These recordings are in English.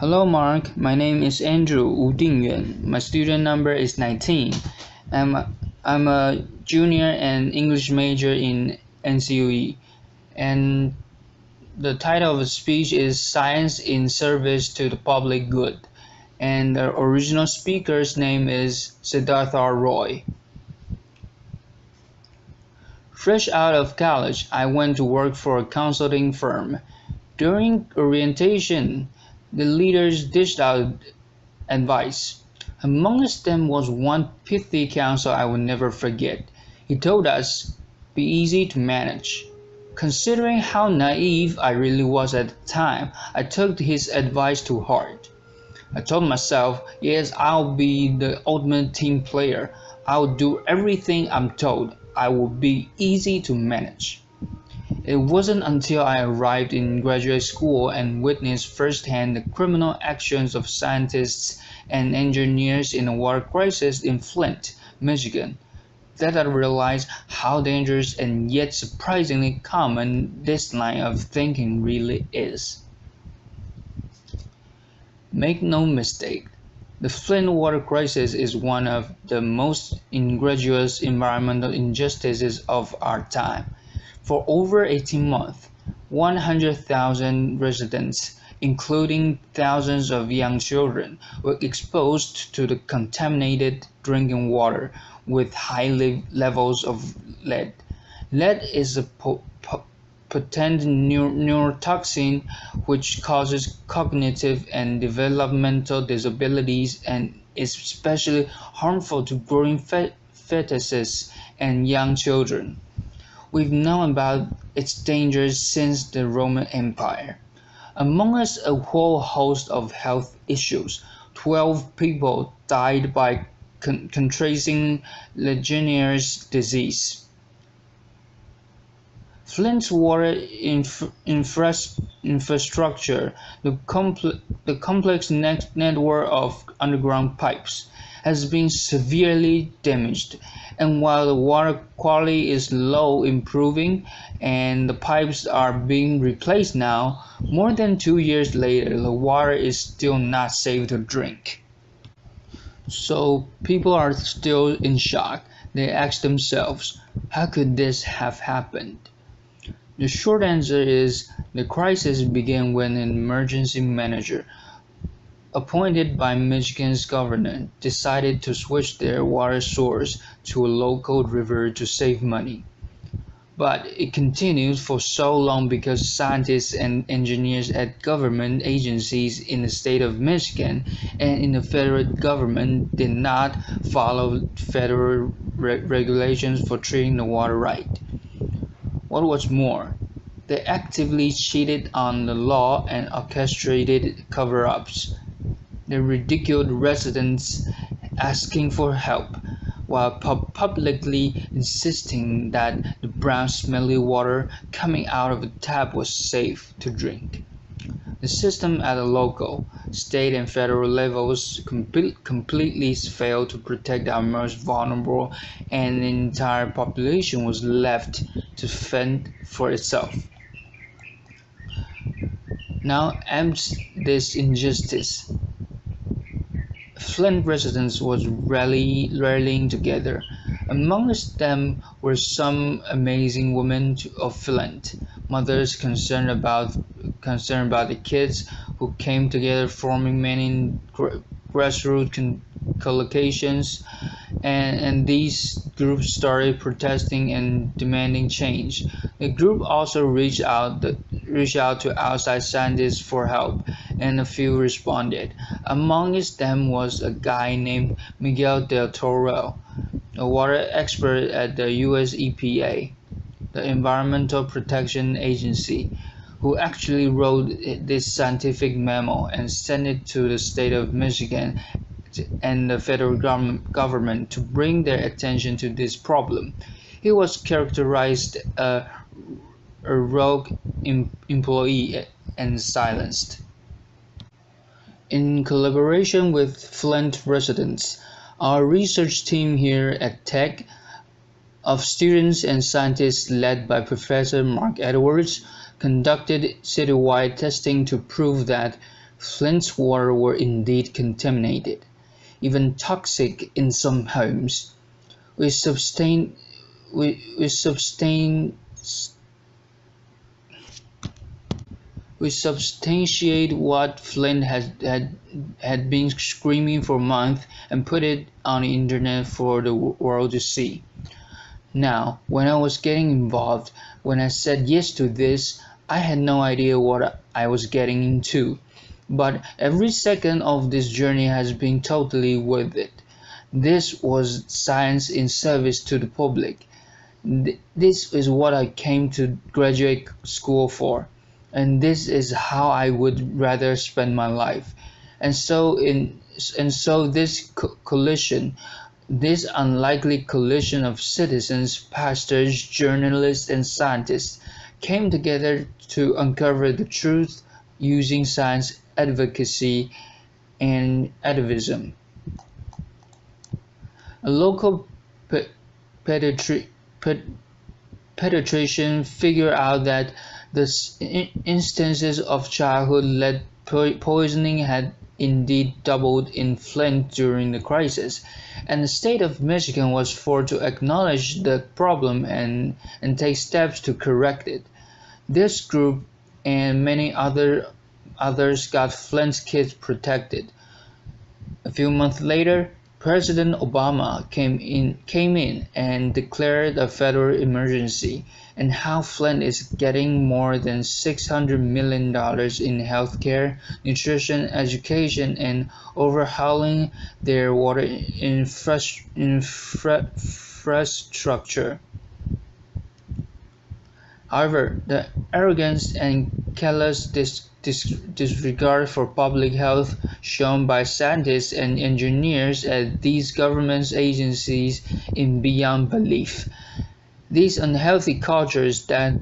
Hello Mark, my name is Andrew Wu Dingyuan. My student number is 19. I'm I'm a junior and English major in NCUE, and the title of the speech is Science in Service to the Public Good, and the original speaker's name is Siddhartha Roy. Fresh out of college, I went to work for a consulting firm. During orientation, the leaders dished out advice. Amongst them was one pithy counsel I will never forget. He told us, "Be easy to manage." Considering how naive I really was at the time, I took his advice to heart. I told myself, yes, I'll be the ultimate team player. I'll do everything I'm told. I will be easy to manage. It wasn't until I arrived in graduate school and witnessed firsthand the criminal actions of scientists and engineers in the water crisis in Flint, Michigan, that I realized how dangerous and yet surprisingly common this line of thinking really is. Make no mistake, the Flint water crisis is one of the most egregious environmental injustices of our time. For over 18 months, 100,000 residents, including thousands of young children, were exposed to the contaminated drinking water with high levels of lead. Lead is a potent neurotoxin which causes cognitive and developmental disabilities and is especially harmful to growing fetuses and young children. We've known about its dangers since the Roman Empire. Amongst a whole host of health issues, 12 people died by contracting Legionnaire's disease. Flint's water infrastructure, the complex network of underground pipes, has been severely damaged, and while the water quality is slow improving and the pipes are being replaced now, more than 2 years later, the water is still not safe to drink. So people are still in shock. They ask themselves, how could this have happened? The short answer is the crisis began when an emergency manager, appointed by Michigan's governor, decided to switch their water source to a local river to save money. But it continued for so long because scientists and engineers at government agencies in the state of Michigan and in the federal government did not follow federal regulations for treating the water right. What was more, they actively cheated on the law and orchestrated cover-ups. They ridiculed residents asking for help, while publicly insisting that the brown smelly water coming out of the tap was safe to drink. The system at the local, state and federal levels completely failed to protect our most vulnerable, and the entire population was left to fend for itself. Now amidst this injustice, Flint residents was rallying together. Amongst them were some amazing women of Flint, mothers concerned about the kids, who came together forming many grassroots coalitions, and these groups started protesting and demanding change. The group also reached out to outside scientists for help, and a few responded. Amongst them was a guy named Miguel del Toro, a water expert at the US EPA, the Environmental Protection Agency, who actually wrote this scientific memo and sent it to the state of Michigan and the federal government to bring their attention to this problem. He was characterized a rogue employee and silenced. In collaboration with Flint residents, our research team here at Tech, of students and scientists led by Professor Mark Edwards, conducted citywide testing to prove that Flint's water were indeed contaminated, even toxic in some homes. We sustain, we sustain, we substantiate what Flint had been screaming for months and put it on the internet for the world to see. Now, when I was getting involved, when I said yes to this, I had no idea what I was getting into. But every second of this journey has been totally worth it. This was science in service to the public. This is what I came to graduate school for, and this is how I would rather spend my life. And so this collision, this unlikely collision of citizens, pastors, journalists, and scientists came together to uncover the truth using science, advocacy, and activism. A local pediatrician figured out that the instances of childhood lead poisoning had indeed doubled in Flint during the crisis, and the state of Michigan was forced to acknowledge the problem and take steps to correct it. This group and many others got Flint's kids protected. A few months later, President Obama came in and declared a federal emergency, and how Flint is getting more than $600 million in health care, nutrition, education, and overhauling their water infrastructure. However, the arrogance and callous disregard for public health shown by scientists and engineers at these government agencies is beyond belief. These unhealthy cultures that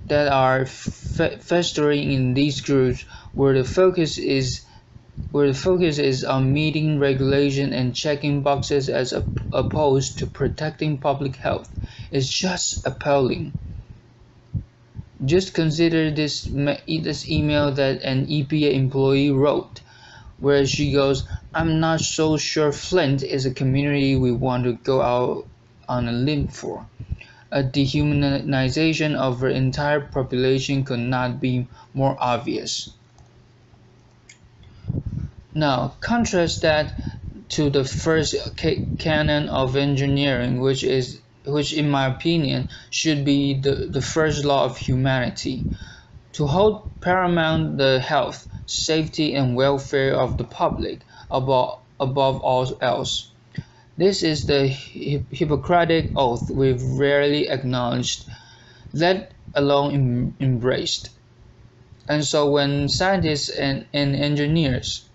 are festering in these groups, where the focus is on meeting regulation and checking boxes as opposed to protecting public health, is just appalling. Just consider this email that an EPA employee wrote, where she goes, "I'm not so sure Flint is a community we want to go out on a limb for." A dehumanization of our entire population could not be more obvious. Now, contrast that to the first canon of engineering, which in my opinion should be the first law of humanity, to hold paramount the health, safety, and welfare of the public above all else. This is the Hippocratic oath we've rarely acknowledged, let alone embraced. And so when scientists and engineers,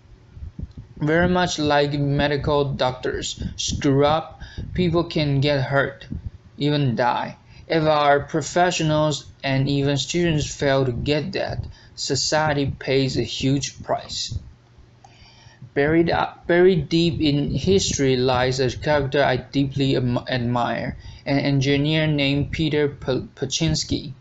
very much like medical doctors, screw up, people can get hurt, even die. If our professionals and even students fail to get that, society pays a huge price. Buried deep in history lies a character I deeply admire, an engineer named Peter Pachinski.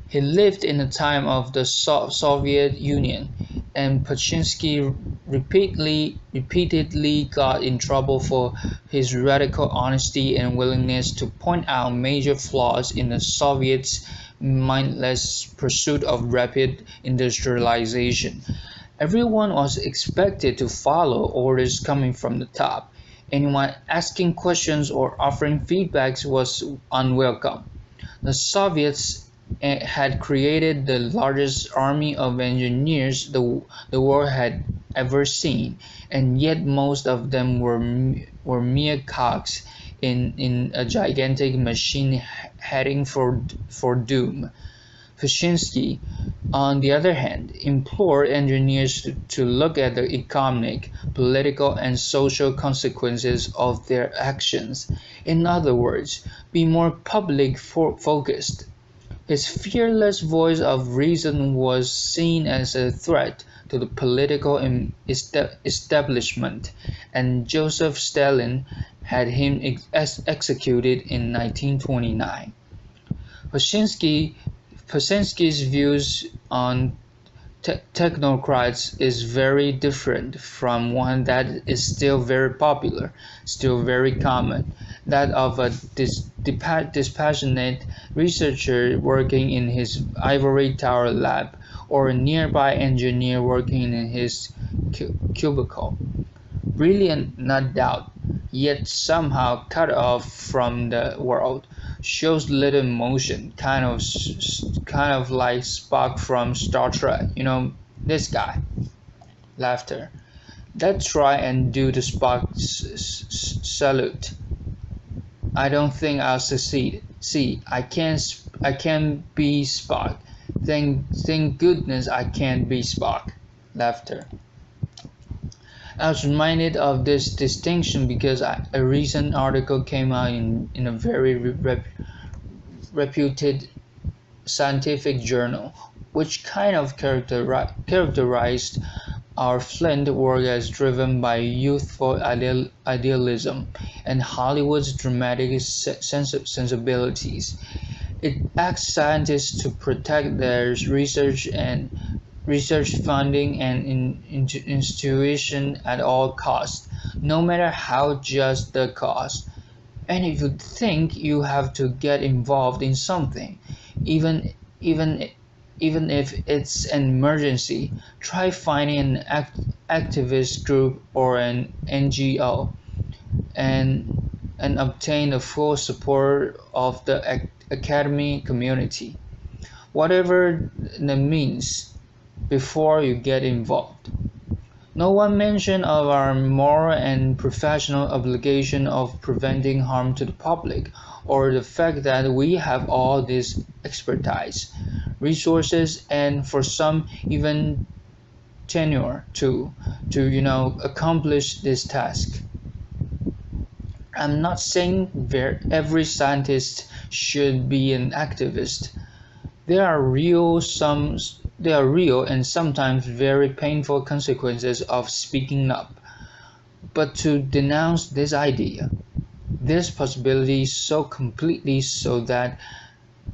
He lived in the time of the Soviet Union, and Pachinski repeatedly got in trouble for his radical honesty and willingness to point out major flaws in the Soviets' mindless pursuit of rapid industrialization. Everyone was expected to follow orders coming from the top. Anyone asking questions or offering feedback was unwelcome. The Soviets had created the largest army of engineers the world had ever seen, and yet most of them were mere cogs in a gigantic machine heading for doom. Pachinski, on the other hand, implored engineers to look at the economic, political, and social consequences of their actions. In other words, be more public-focused. His fearless voice of reason was seen as a threat to the political establishment, and Joseph Stalin had him executed in 1929. Pachinski's views on technocrats is very different from one that is still very popular, still very common, that of a dispassionate researcher working in his ivory tower lab, or a nearby engineer working in his cubicle. Brilliant, no doubt, yet somehow cut off from the world, shows little emotion, kind of like Spock from Star Trek. You know, this guy. Laughter. Let's try and do the Spock salute. I don't think I'll succeed. See, I can't be Spock. Thank goodness I can't be Spock. Laughter. I was reminded of this distinction because a recent article came out in a very reputed scientific journal, which kind of characterized our Flint work as driven by youthful idealism and Hollywood's dramatic sensibilities. It asks scientists to protect their research funding and institution at all costs, no matter how just the cost. And if you think you have to get involved in something, even even even if it's an emergency, try finding an activist group or an NGO and obtain the full support of the academy community, whatever the means, before you get involved. No one mention of our moral and professional obligation of preventing harm to the public, or the fact that we have all this expertise, resources, and for some even tenure to accomplish this task. I'm not saying every scientist should be an activist. There are real and sometimes very painful consequences of speaking up. But to denounce this idea, this possibility so completely so that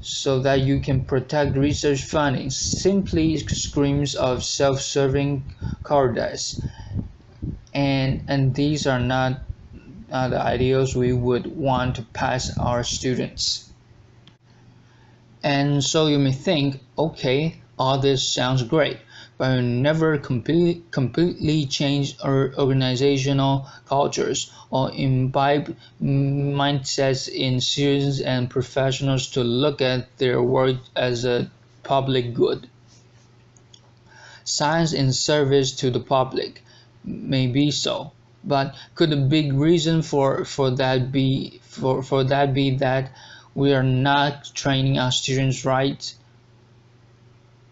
you can protect research findings simply screams of self-serving cowardice. And these are not the ideals we would want to pass our students. And so you may think, okay, all this sounds great, but we never completely change our organizational cultures or imbibe mindsets in students and professionals to look at their work as a public good. Science in service to the public may be so, but could a big reason for that be that we are not training our students right?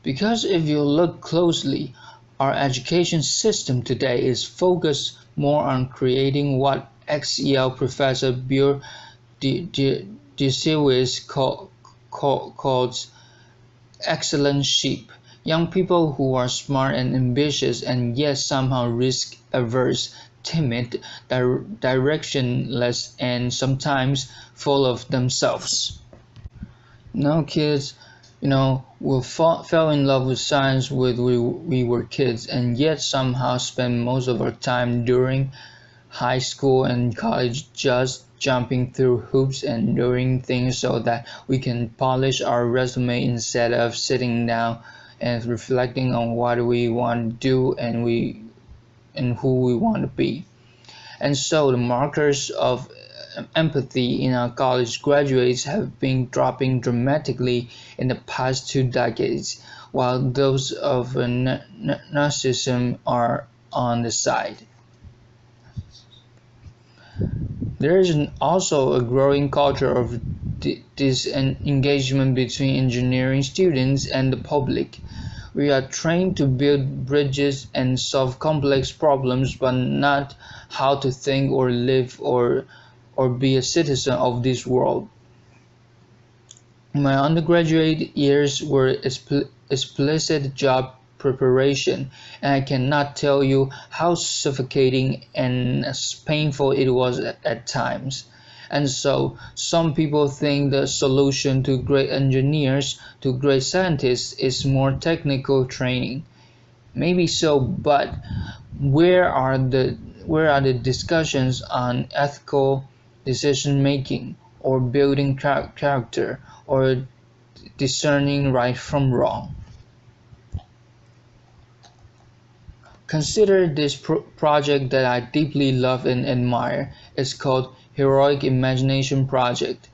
Because if you look closely, our education system today is focused more on creating what ex-Yale professor Bill DeSiewicz calls excellent sheep, young people who are smart and ambitious and yet somehow risk-averse, timid, directionless, and sometimes full of themselves. Now kids, we fell in love with science when we were kids, and yet somehow spend most of our time during high school and college just jumping through hoops and doing things so that we can polish our resume instead of sitting down and reflecting on what we want to do and who we want to be. And so the markers of empathy in our college graduates have been dropping dramatically in the past 2 decades, while those of narcissism are on the side. There is also a growing culture of disengagement between engineering students and the public. We are trained to build bridges and solve complex problems, but not how to think or live or be a citizen of this world. My undergraduate years were explicit job preparation, and I cannot tell you how suffocating and painful it was at times. And so, some people think the solution to great engineers, to great scientists, is more technical training. Maybe so, but where are the where are the discussions on ethical decision making or building character or discerning right from wrong? Consider this project that I deeply love and admire. It's called Heroic Imagination Project,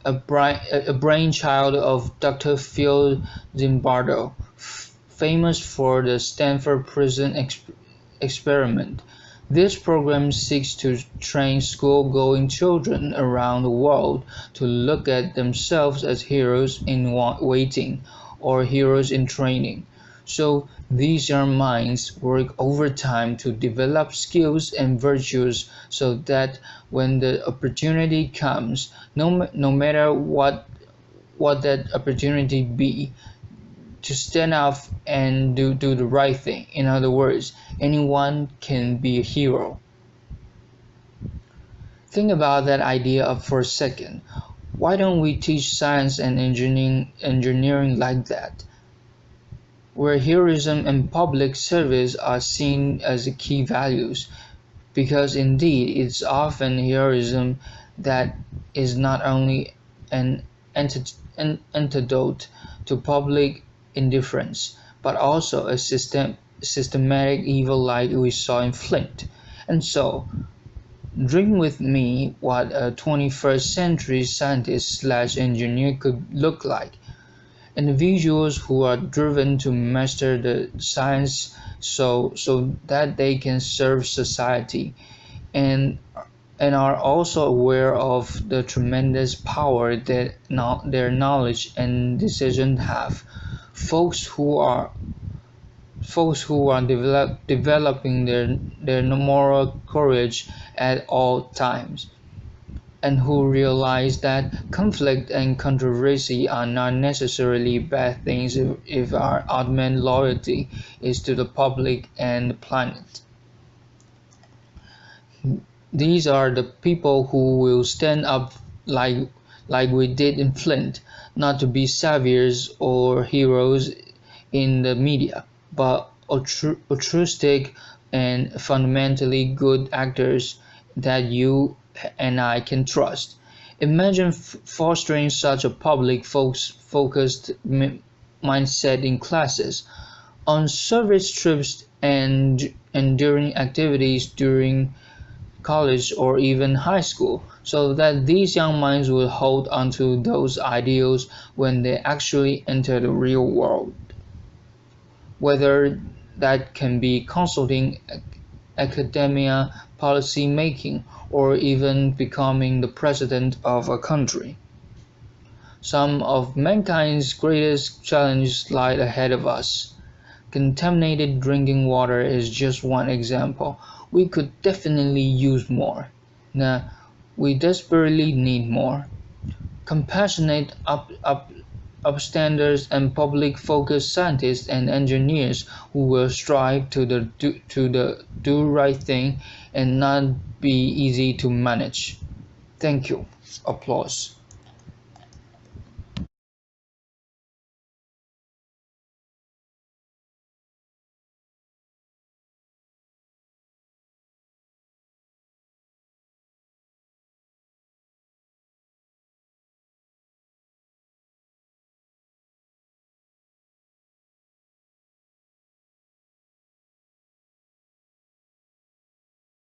a brainchild of Dr. Phil Zimbardo, famous for the Stanford Prison experiment. This program seeks to train school-going children around the world to look at themselves as heroes in waiting or heroes in training. So these young minds work overtime to develop skills and virtues so that when the opportunity comes, no matter what that opportunity be, to stand up and do the right thing. In other words, anyone can be a hero. Think about that idea for a second. Why don't we teach science and engineering like that, where heroism and public service are seen as the key values? Because indeed, it's often heroism that is not only an antidote to public indifference, but also a systematic evil like we saw in Flint. And so, dream with me what a 21st century scientist slash engineer could look like. Individuals who are driven to master the science so that they can serve society and are also aware of the tremendous power that their knowledge and decision have. Folks who are developing their moral courage at all times, and who realize that conflict and controversy are not necessarily bad things if our ultimate loyalty is to the public and the planet. These are the people who will stand up like we did in Flint, not to be saviors or heroes in the media, but altruistic and fundamentally good actors that you and I can trust. Imagine fostering such a public focused mindset in classes, on service trips and during activities during college or even high school, so that these young minds will hold onto those ideals when they actually enter the real world. Whether that can be consulting, academia, policy making, or even becoming the president of a country. Some of mankind's greatest challenges lie ahead of us. Contaminated drinking water is just one example. We could definitely use more. Now, we desperately need more. Compassionate, upstanders, and public-focused scientists and engineers who will strive to do right thing and not be easy to manage. Thank you. Applause.